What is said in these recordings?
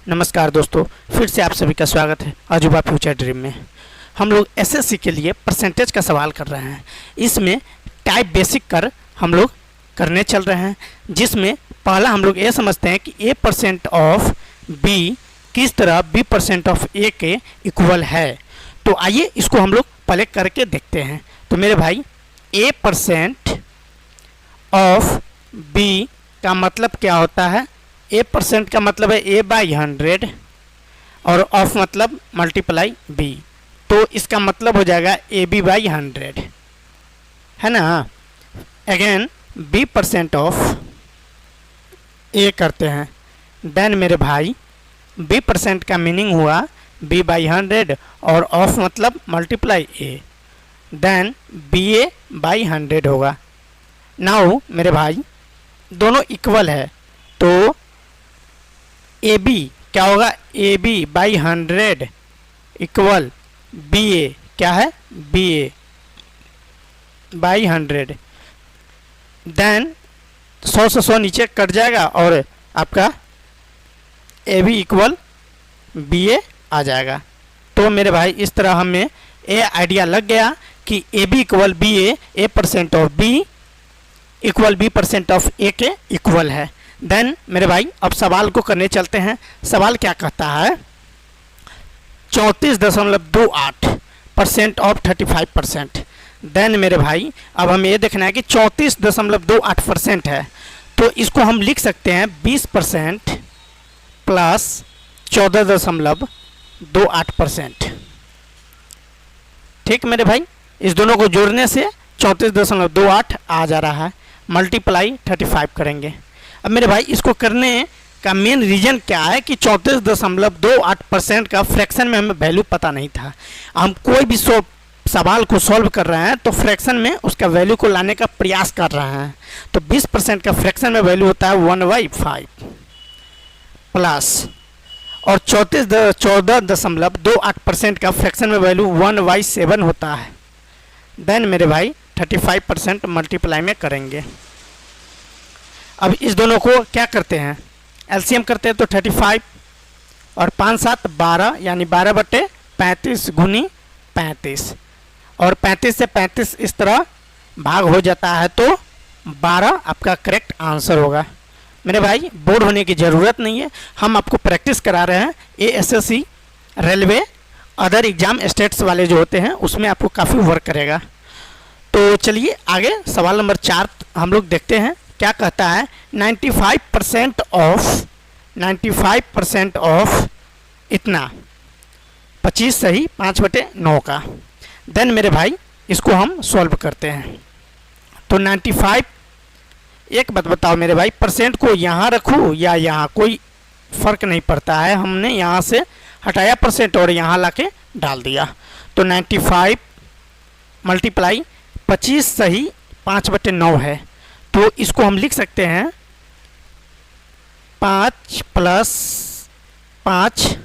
नमस्कार दोस्तों, फिर से आप सभी का स्वागत है अजूबा फ्यूचर ड्रीम में। हम लोग एसएससी के लिए परसेंटेज का सवाल कर रहे हैं। इसमें टाइप बेसिक कर हम लोग करने चल रहे हैं, जिसमें पहला हम लोग ये समझते हैं कि a परसेंट ऑफ b किस तरह b परसेंट ऑफ a के इक्वल है। तो आइए इसको हम लोग पहले करके देखते हैं। तो मेरे भाई a परसेंट ऑफ b का मतलब क्या होता है? a परसेंट का मतलब है a बाई 100 और ऑफ मतलब मल्टीप्लाई b, तो इसका मतलब हो जाएगा ए बी बाई 100, है ना। Again b percent of a करते हैं, देन मेरे भाई b परसेंट का मीनिंग हुआ b बाई 100 और ऑफ मतलब multiply a, then ba by 100 होगा। नाउ मेरे भाई दोनों इक्वल है, तो ए बी क्या होगा? A B by 100 equal B A क्या है? B A by 100। देन 100 से 100 नीचे कट जाएगा और आपका ए बी इक्वल बी ए आ जाएगा। तो मेरे भाई इस तरह हमें ए आइडिया लग गया कि A B equal B A percent of B equal B percent of A के इक्वल है। देन मेरे भाई अब सवाल को करने चलते हैं। सवाल क्या कहता है? 34.28% ऑफ 35%। देन मेरे भाई अब हमें ये देखना है कि 34.28% है, तो इसको हम लिख सकते हैं 20% प्लस 14.28%। ठीक मेरे भाई, इस दोनों को जोड़ने से 34.28 आ जा रहा है, मल्टीप्लाई 35 करेंगे। अब मेरे भाई इसको करने का मेन रीज़न क्या है कि 34.28% का फ्रैक्शन में हमें वैल्यू पता नहीं था। हम कोई भी सवाल को सॉल्व कर रहे हैं तो फ्रैक्शन में उसका वैल्यू को लाने का प्रयास कर रहे हैं। तो 20% का फ्रैक्शन में वैल्यू होता है 1/5 प्लस, और 14.28% का फ्रैक्शन में वैल्यू 1/7 होता है। देन मेरे भाई 35% मल्टीप्लाई में करेंगे। अब इस दोनों को क्या करते हैं? एलसीएम करते हैं, तो 35 और 5 7 12 यानी 12/35 गुनी 35, और 35 से 35 इस तरह भाग हो जाता है, तो 12 आपका करेक्ट आंसर होगा। मेरे भाई बोर्ड होने की ज़रूरत नहीं है, हम आपको प्रैक्टिस करा रहे हैं। एएसएससी, रेलवे, अदर एग्जाम स्टेट्स वाले जो होते हैं उसमें आपको काफ़ी वर्क करेगा। तो चलिए आगे सवाल नंबर 4 हम लोग देखते हैं। क्या कहता है? 95% ऑफ इतना 25 सही 5/9 का। देन मेरे भाई इसको हम सॉल्व करते हैं। तो 95, एक बात बताओ मेरे भाई, परसेंट को यहाँ रखूँ या यहाँ, कोई फ़र्क नहीं पड़ता है। हमने यहाँ से हटाया परसेंट और यहाँ लाके डाल दिया। तो 95 मल्टीप्लाई 25 सही 5/9 है, तो इसको हम लिख सकते हैं 5 प्लस 5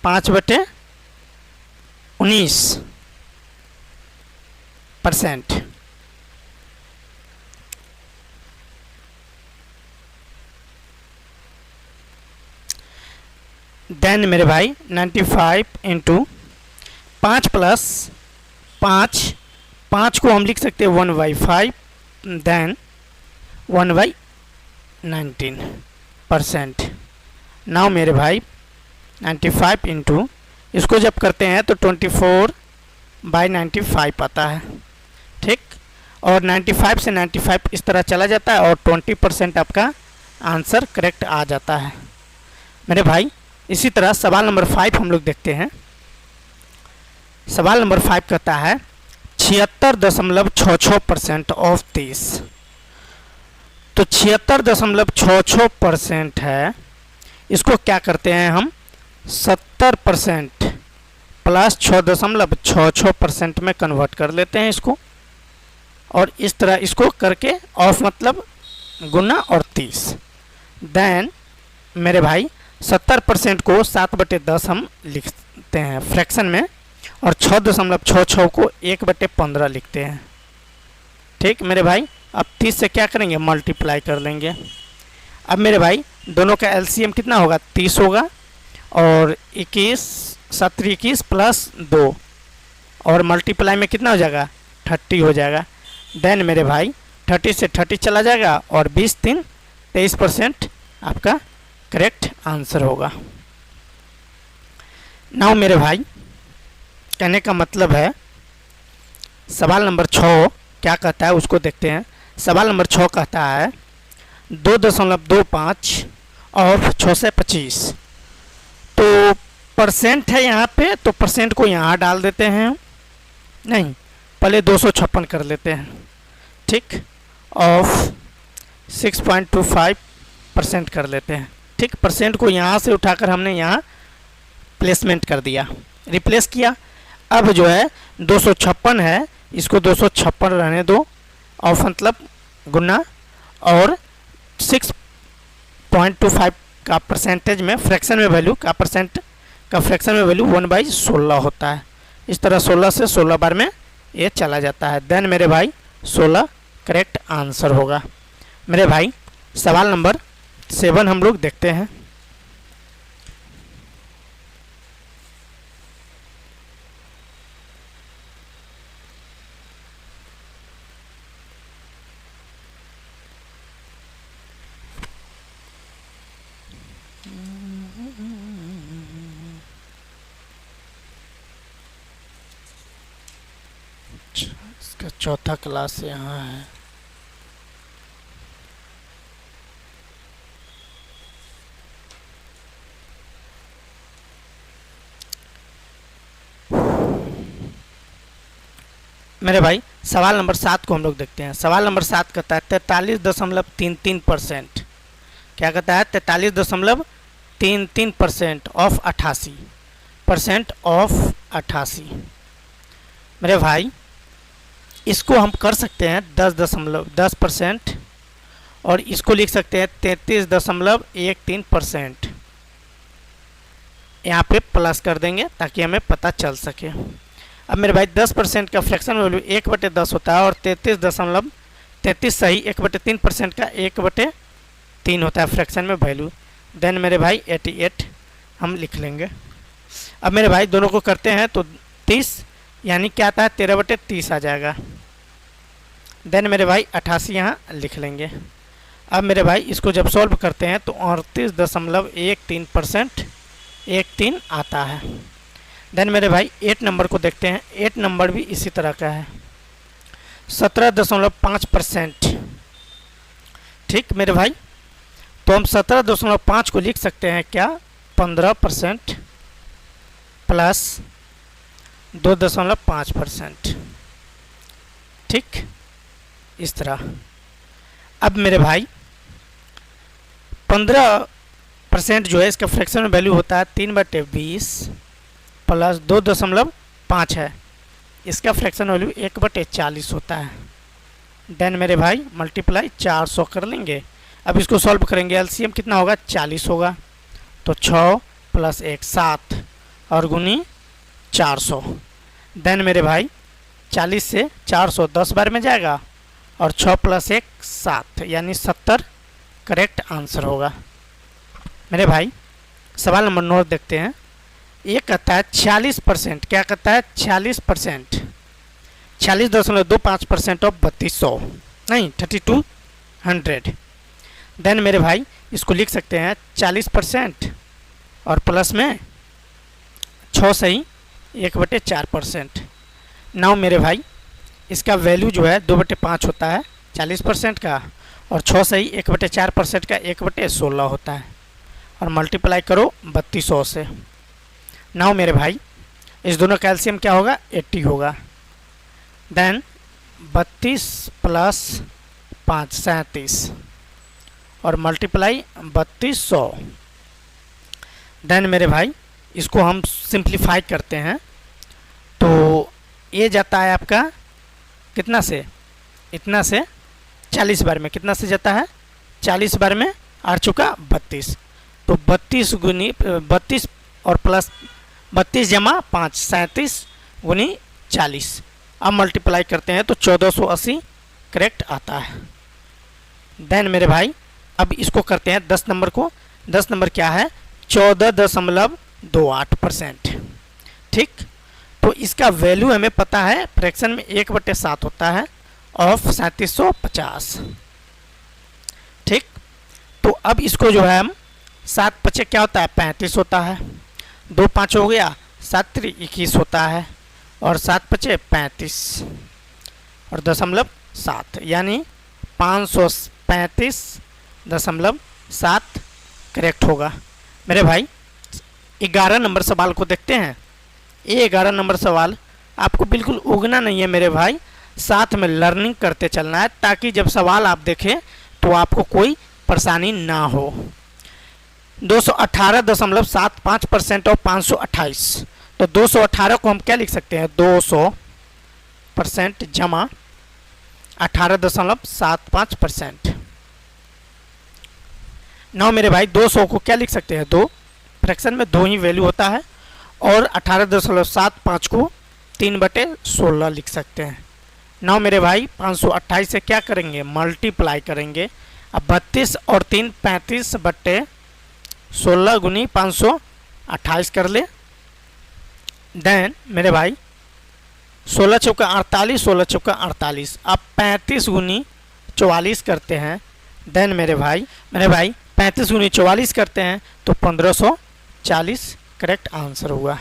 5/19%। देन मेरे भाई 95 इंटू 5 प्लस 5 को हम लिख सकते हैं 1/5, देन 1/19%। नाउ मेरे भाई 95 इंटू इसको जब करते हैं तो 24/95 आता है। ठीक, और 95 से 95 इस तरह चला जाता है और 20% आपका आंसर करेक्ट आ जाता है। मेरे भाई इसी तरह सवाल नंबर 5 हम लोग देखते हैं। सवाल नंबर 5 कहता है 76.66% ऑफ 30। तो 76.66% है, इसको क्या करते हैं हम? 70% प्लस 6.66% में कन्वर्ट कर लेते हैं इसको, और इस तरह इसको करके ऑफ मतलब गुना और 30। देन मेरे भाई 70% को 7/10 हम लिखते हैं फ्रैक्शन में, और 6.66 को 1/15 लिखते हैं। ठीक मेरे भाई, अब 30 से क्या करेंगे? मल्टीप्लाई कर लेंगे। अब मेरे भाई दोनों का एलसीएम कितना होगा? 30 होगा, और 21 17 21 प्लस 2 और मल्टीप्लाई में कितना हो जाएगा 30 हो जाएगा। देन मेरे भाई 30 से 30 चला जाएगा और 20 3 23% आपका करेक्ट आंसर होगा। नाउ मेरे भाई कहने का मतलब है सवाल नंबर 6 क्या कहता है उसको देखते हैं। सवाल नंबर 6 कहता है 2.25 और 6 से 25, तो परसेंट है यहाँ पे, तो परसेंट को यहाँ डाल देते हैं, नहीं पहले 256 कर लेते हैं, ठीक, ऑफ 6.25% कर लेते हैं, ठीक। परसेंट को यहाँ से उठाकर हमने यहाँ प्लेसमेंट कर दिया, रिप्लेस किया। अब जो है 256 है, इसको 256 रहने दो, ऑफ मतलब गुना, और 6.25 का परसेंटेज में फ्रैक्शन में वैल्यू का परसेंट का फ्रैक्शन में वैल्यू 1/16 होता है। इस तरह 16 से 16 बार में ये चला जाता है। देन मेरे भाई 16 करेक्ट आंसर होगा। मेरे भाई सवाल नंबर 7 हम लोग देखते हैं। इसका चौथा क्लास यहाँ है। मेरे भाई सवाल नंबर 7 को हम लोग देखते हैं। सवाल नंबर 7 कहता है 43.33%। क्या कहता है 43.33% ऑफ 88% ऑफ 88। मेरे भाई इसको हम कर सकते हैं 10% और इसको लिख सकते हैं 33.13%। यहाँ पे प्लस कर देंगे ताकि हमें पता चल सके। अब मेरे भाई 10% का फ्रैक्शन वैल्यू 1/10 होता है और 33 सही 1/3% का 1/3 होता है फ्रैक्शन में वैल्यू। देन मेरे भाई 88 हम लिख लेंगे। अब मेरे भाई दोनों को करते हैं तो 30 यानी क्या आता है 13/30 आ जाएगा। देन मेरे भाई 88 यहाँ लिख लेंगे। अब मेरे भाई इसको जब सॉल्व करते हैं तो 38.13% 13 आता है। देन मेरे भाई 8 नंबर को देखते हैं। 8 नंबर भी इसी तरह का है 17.5%, ठीक मेरे भाई। तो हम 17.5 को लिख सकते हैं क्या 15% प्लस 2.5%, ठीक इस तरह। अब मेरे भाई 15% जो है इसका फ्रैक्शन में वैल्यू होता है 3/20 प्लस 2.5 है, इसका फ्रैक्शन वैल्यू 1/40 होता है। देन मेरे भाई मल्टीप्लाई 400 कर लेंगे। अब इसको सॉल्व करेंगे, एलसीएम कितना होगा 40 होगा, तो 6 + 1 7 और गुनी 400। देन मेरे भाई 40 से 400 10 बार में जाएगा और 6 + 1 7 यानी 70 करेक्ट आंसर होगा। मेरे भाई सवाल नंबर 9 देखते हैं। ये कहता है 40%, क्या कहता है 40%, 40.25% ऑफ 3200 नहीं 3200। देन मेरे भाई इसको लिख सकते हैं 40% और प्लस में 6 सही 1/4%। नाउ मेरे भाई इसका वैल्यू जो है 2/5 होता है 40% का और 6 सही 1/4% का 1/16 होता है और मल्टीप्लाई करो 3200 से। नाउ मेरे भाई इस दोनों का एलसीएम क्या होगा 80 होगा। देन 32 + 5 37 और मल्टीप्लाई 3200। देन मेरे भाई इसको हम सिंप्लीफाई करते हैं तो ये जाता है आपका कितना से इतना से 40 बार में, कितना से जाता है 40 बार में 8 चुका 32, तो 32 गुनी 32 और प्लस 32 + 5 37 गुनी 40। अब मल्टीप्लाई करते हैं तो 1480 करेक्ट आता है। देन मेरे भाई अब इसको करते हैं 10 नंबर को। 10 नंबर क्या है 14.28%। ठीक, तो इसका वैल्यू हमें पता है, फ्रैक्शन में 1/7 होता है ऑफ 3750। ठीक, तो अब इसको जो है हम 7×5 क्या होता है 35 होता है, 2×5 हो गया, 7×3 21 होता है, और 7×5 35 और 0.7 यानी 535.7 करेक्ट होगा। मेरे भाई 11 नंबर सवाल को देखते हैं। ये 11 नंबर सवाल आपको बिल्कुल उगना नहीं है मेरे भाई, साथ में लर्निंग करते चलना है, ताकि जब सवाल आप देखें तो आपको कोई परेशानी ना हो। 218.75% और 528, तो 218 को हम क्या लिख सकते हैं 200% जमा 18.75%। नाउ मेरे भाई 200 को क्या लिख सकते हैं 2, फ्रैक्शन में 2 ही वैल्यू होता है, और 18.75 को 3/16 लिख सकते हैं। नाउ मेरे भाई 528 से क्या करेंगे मल्टीप्लाई करेंगे। अब 32 और 3 35/16 गुनी 528 कर ले। देन मेरे भाई 16×4 48, 16×4 48। अब 35 गुनी 44 करते हैं। देन मेरे भाई 35 गुनी 44 करते हैं तो 1540 करेक्ट आंसर हुआ।